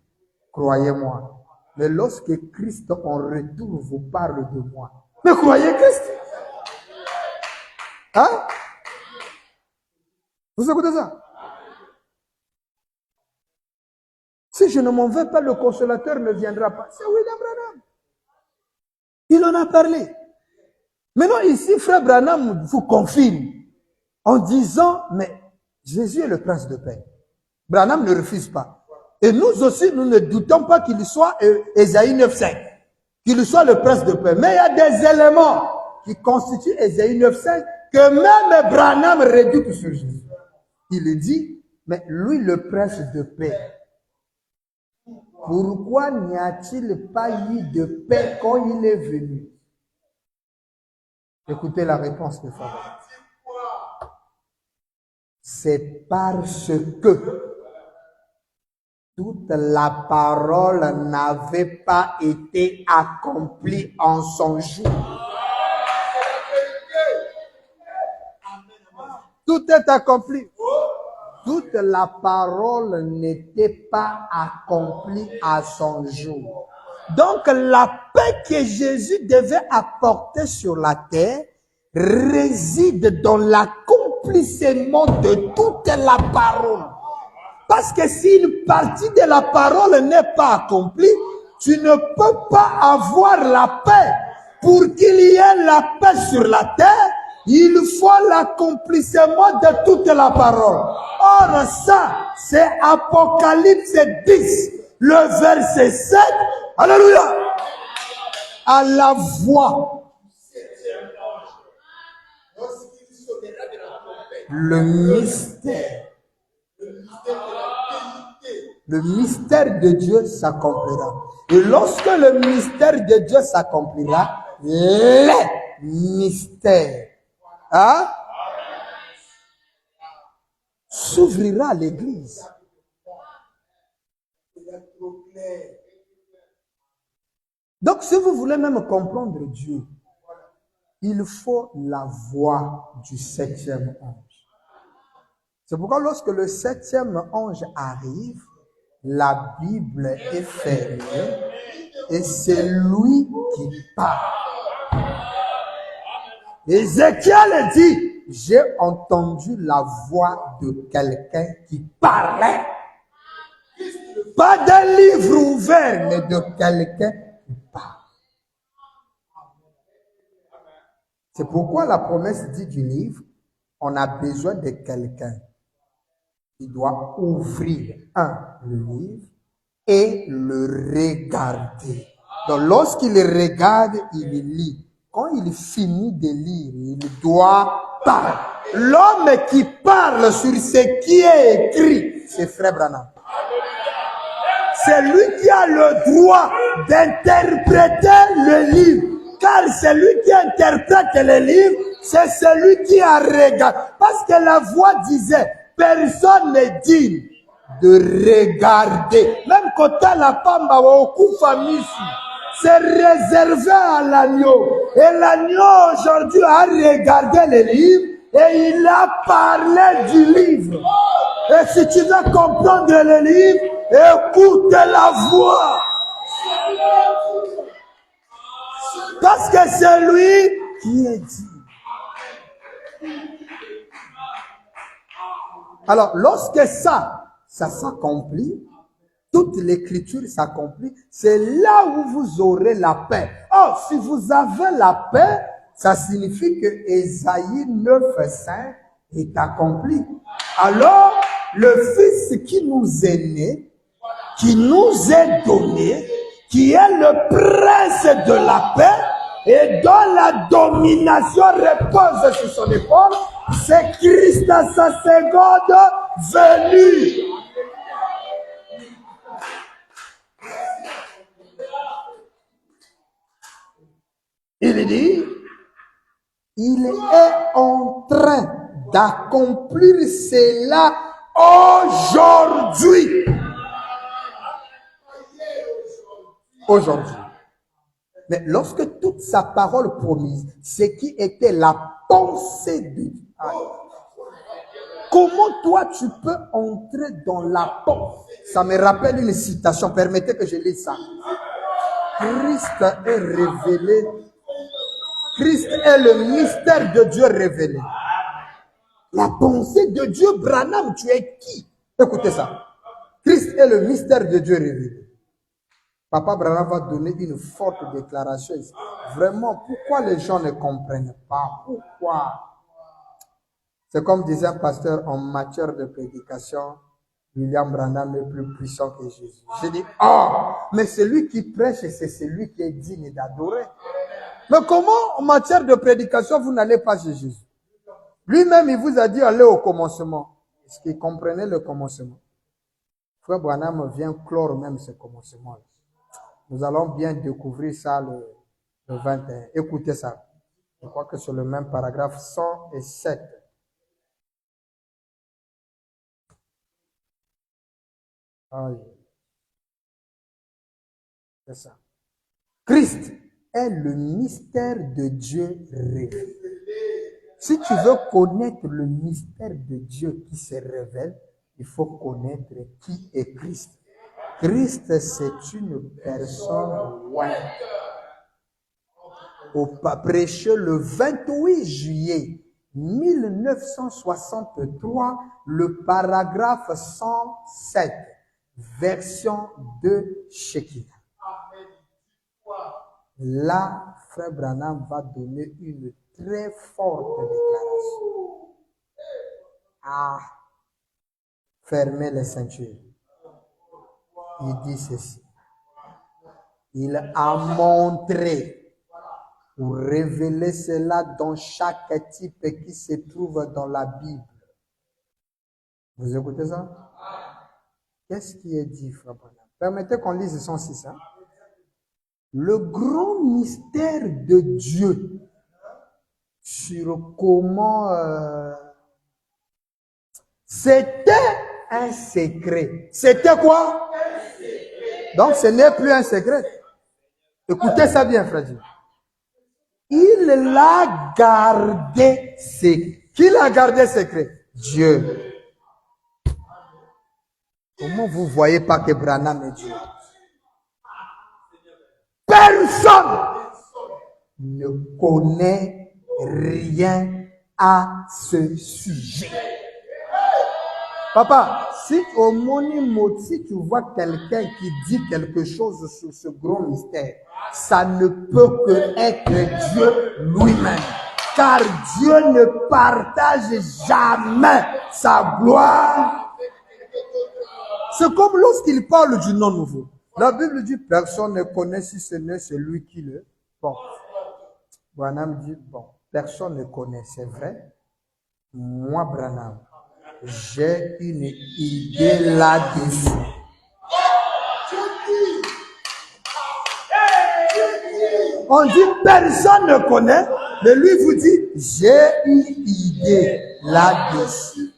A: croyez-moi. Mais lorsque Christ en retour vous parle de moi, mais croyez Christ. Hein? Vous écoutez ça? Si je ne m'en vais pas, le consolateur ne viendra pas. C'est William Branham. Il en a parlé. Maintenant, ici, frère Branham vous confirme en disant, mais Jésus est le prince de paix. Branham ne refuse pas. Et nous aussi, nous ne doutons pas qu'il soit Ésaïe 9.5, qu'il soit le prince de paix. Mais il y a des éléments qui constituent Ésaïe 9.5 que même Branham redoute sur Jésus. Il dit, mais lui, le prince de paix, pourquoi n'y a-t-il pas eu de paix quand il est venu? Écoutez la réponse de Favre. C'est parce que toute la parole n'avait pas été accomplie en son jour. Tout est accompli. Toute la parole n'était pas accomplie à son jour. Donc la paix que Jésus devait apporter sur la terre réside dans l'accomplissement de toute la parole. Parce que si une partie de la parole n'est pas accomplie, tu ne peux pas avoir la paix. Pour qu'il y ait la paix sur la terre, il faut l'accomplissement de toute la parole. Or ça, c'est Apocalypse 10, le verset 7. Alléluia. À la voix. Le mystère. Le mystère de Dieu s'accomplira. Et lorsque le mystère de Dieu s'accomplira, les mystères s'ouvrira à l'église. Donc, si vous voulez même comprendre Dieu, il faut la voix du 7e ange. C'est pourquoi lorsque le 7e ange arrive, la Bible est fermée et c'est lui qui parle. Ézéchiel dit, j'ai entendu la voix de quelqu'un qui parlait. Pas d'un livre ouvert, mais de quelqu'un qui parle. C'est pourquoi la promesse dit du livre, on a besoin de quelqu'un qui doit ouvrir le livre et le regarder. Donc lorsqu'il regarde, il lit. Quand il finit de lire, il doit parler. L'homme qui parle sur ce qui est écrit, c'est Frère Branham. C'est lui qui a le droit d'interpréter le livre. Car c'est lui qui interprète le livre, c'est celui qui a regardé. Parce que la voix disait, personne n'est digne de regarder. Même quand la pamba au famille, c'est réservé à l'agneau. Et l'agneau aujourd'hui a regardé le livre et il a parlé du livre. Et si tu veux comprendre le livre, écoute la voix. Parce que c'est lui qui est dit. Alors, lorsque ça s'accomplit, toute l'écriture s'accomplit, c'est là où vous aurez la paix. Or, si vous avez la paix, ça signifie que Ésaïe 9:5 est accompli. Alors, le Fils qui nous est né, qui nous est donné, qui est le prince de la paix et dont la domination repose sur son épaule, c'est Christ à sa seconde venue. Il dit, il est en train d'accomplir cela aujourd'hui. Aujourd'hui. Mais lorsque toute sa parole promise, ce qui était la pensée de Dieu, comment toi tu peux entrer dans la pensée? Ça me rappelle une citation, permettez que je lise ça. Christ est révélé. Christ est le mystère de Dieu révélé. La pensée de Dieu, Branham, tu es qui? Écoutez ça. Christ est le mystère de Dieu révélé. Papa Branham va donner une forte déclaration. Vraiment, pourquoi les gens ne comprennent pas? Pourquoi? C'est comme disait un pasteur en matière de prédication, William Branham est plus puissant que Jésus. J'ai dit, mais celui qui prêche, c'est celui qui est digne d'adorer. Mais comment en matière de prédication, vous n'allez pas chez Jésus? Lui-même, il vous a dit, allez au commencement. Est-ce qu'il comprenait le commencement? Frère Branham vient clore même ce commencement-là. Nous allons bien découvrir ça le 21. Écoutez ça. Je crois que c'est le même paragraphe 107. C'est ça. Christ est le mystère de Dieu révélé. Si tu veux connaître le mystère de Dieu qui se révèle, il faut connaître qui est Christ. Christ, c'est une personne au prêché le 28 juillet 1963, le paragraphe 107, version de Shekinah. Là, Frère Branham va donner une très forte déclaration. Fermez les ceintures. Il dit ceci. Il a montré pour révéler cela dans chaque type qui se trouve dans la Bible. Vous écoutez ça? Qu'est-ce qui est dit, Frère Branham? Permettez qu'on lise 106. Le grand mystère de Dieu sur comment c'était un secret. C'était quoi? Donc ce n'est plus un secret. Écoutez ça bien, frère. Il l'a gardé secret. Qui l'a gardé secret? Dieu. Comment vous ne voyez pas que Branham est Dieu? Personne ne connaît rien à ce sujet. Papa, si tu vois quelqu'un qui dit quelque chose sur ce grand mystère, ça ne peut que être Dieu lui-même. Car Dieu ne partage jamais sa gloire. C'est comme lorsqu'il parle du nom nouveau. La Bible dit, personne ne connaît si ce n'est celui qui le porte. Branham dit, personne ne connaît, c'est vrai. Moi, Branham, j'ai une idée là-dessus. On dit, personne ne connaît, mais lui vous dit, j'ai une idée là-dessus.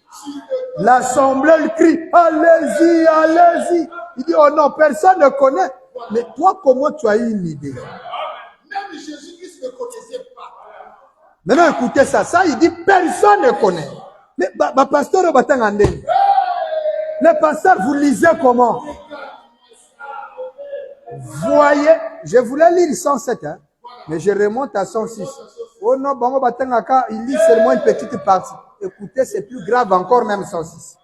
A: L'assemblée le crie, allez-y, allez-y. Il dit, oh non, personne ne connaît. Mais toi, comment tu as eu une idée?
B: Même Jésus-Christ ne connaissait pas.
A: Maintenant, écoutez ça. Ça, il dit, personne ne connaît. Mais, pasteur, le pasteur, vous lisez comment? Voyez, je voulais lire 107, mais je remonte à 106. Oh non, il lit seulement une petite partie. Écoutez, c'est plus grave encore, même 106.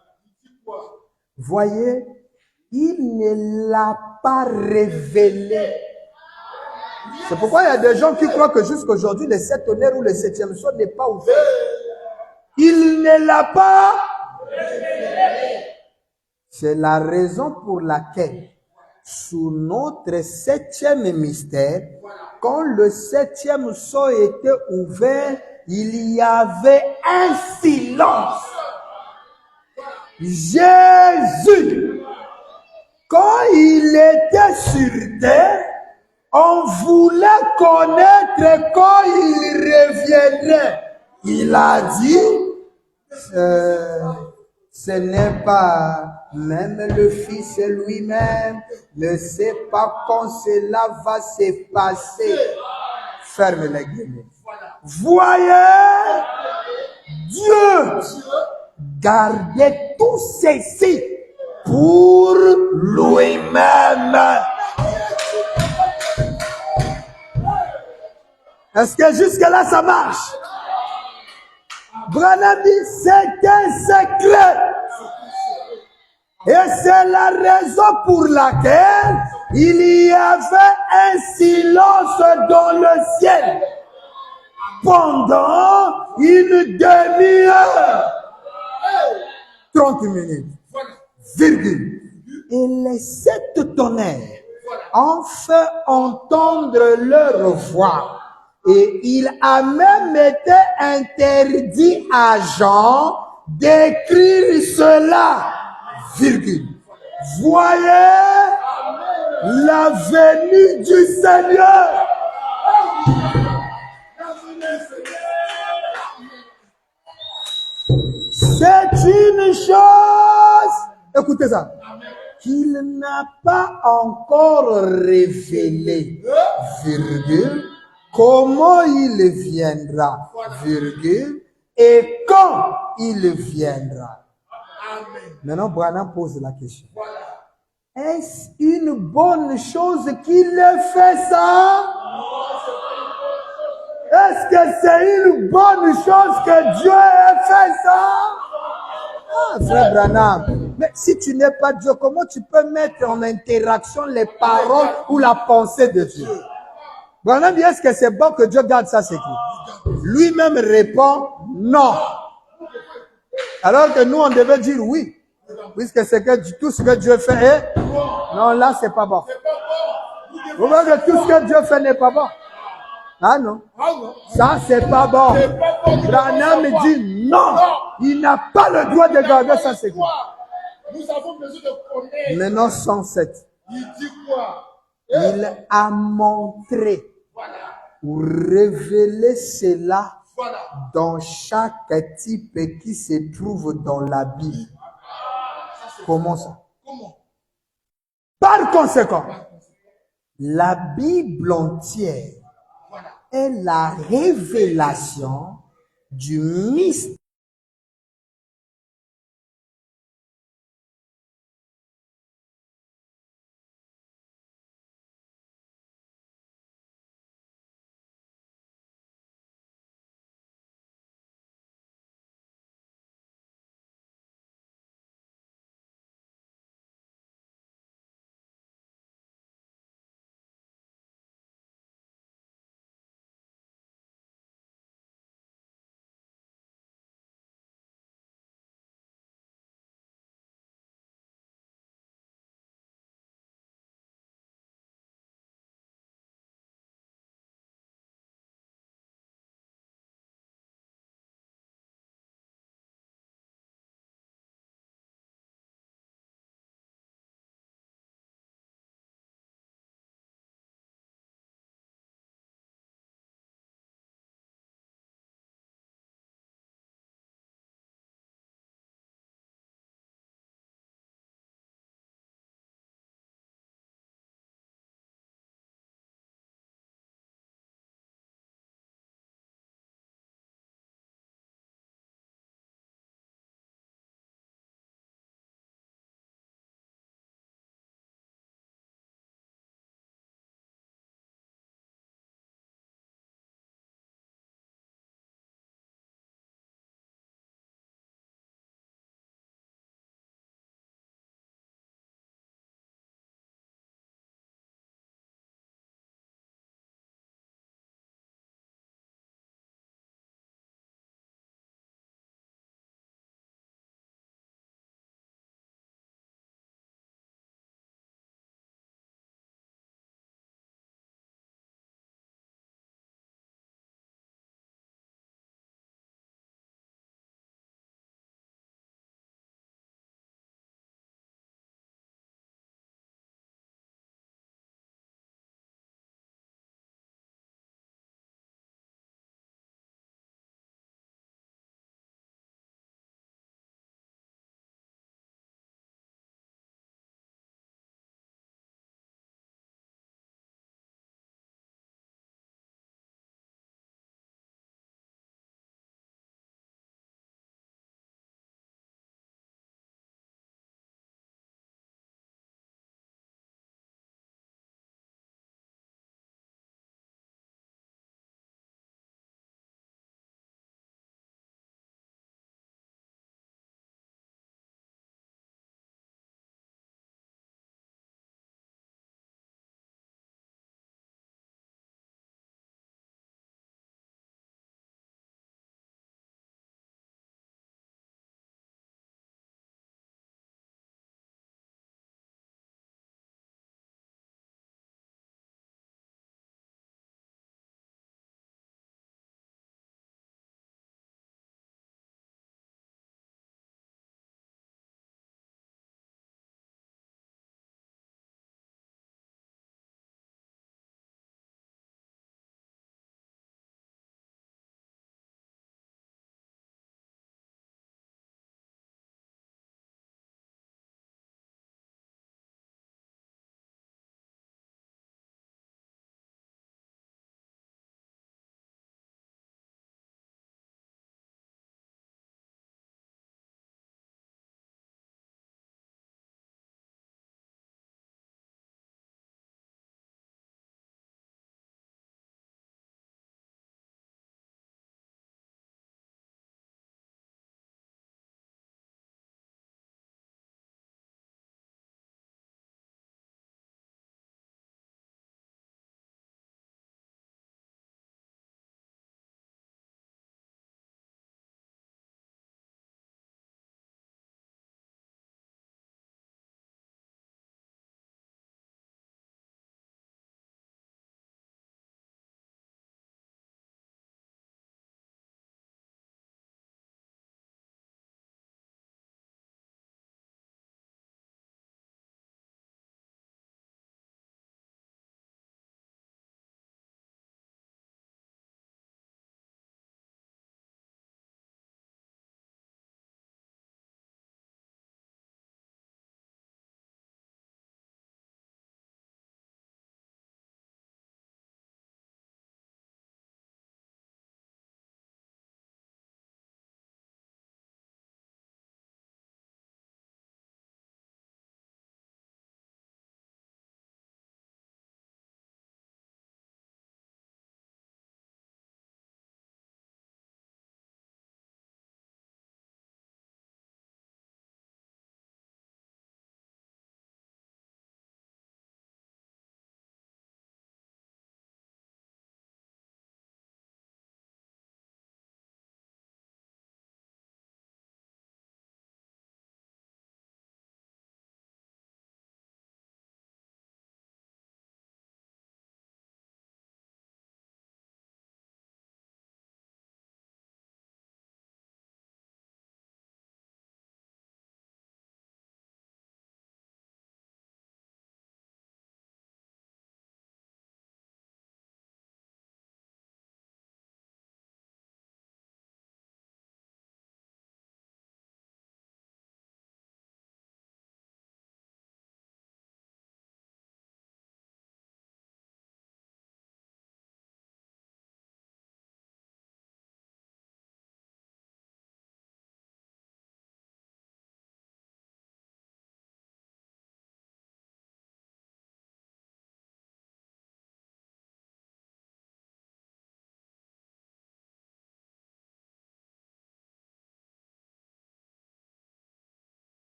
A: Voyez, il ne l'a pas révélé. C'est pourquoi il y a des gens qui croient que jusqu'aujourd'hui, le 7 tonnerre ou le 7e son n'est pas ouvert. Il ne l'a pas révélé. C'est la raison pour laquelle, sous notre 7e mystère, quand le 7e sceau était ouvert, il y avait un silence. Jésus, quand il était sur terre, on voulait connaître quand il reviendrait. Il a dit, ce n'est pas même le Fils lui-même ne sait pas quand cela va se passer. Ferme les guillemets. Voyez, Dieu gardait tout ceci pour lui-même. Est-ce que jusque-là ça marche? Branham dit, c'est un secret. Et c'est la raison pour laquelle il y avait un silence dans le ciel. pendant une demi-heure. 30 minutes. Virgule. Et les 7 tonnerres ont fait entendre leur voix. Et il a même été interdit à Jean d'écrire cela. Virgule. Voyez la venue du Seigneur. C'est une chose, écoutez ça, qu'il n'a pas encore révélé, virgule, comment il viendra, virgule, et quand il viendra. Maintenant, Branham pose la question. Est-ce une bonne chose qu'il ait fait ça? Est-ce que c'est une bonne chose que Dieu ait fait ça? Ah, frère Branham, mais si tu n'es pas Dieu, comment tu peux mettre en interaction les paroles ou la pensée de Dieu? Branham dit, est-ce que c'est bon que Dieu garde ça secret? Lui-même répond non. Alors que nous, on devait dire oui. Puisque c'est que tout ce que Dieu fait, non, là, c'est pas bon. Vous voyez que tout ce que Dieu fait n'est pas bon. Ah non, ça c'est pas bon. Branham dit non, il n'a pas le droit de garder ça secret.
B: Nous avons besoin de connaître.
A: Maintenant 107.
B: Il dit quoi?
A: Il a montré ou révélé cela dans chaque type qui se trouve dans la Bible. Comment ça? Par conséquent, la Bible entière est la révélation du mystère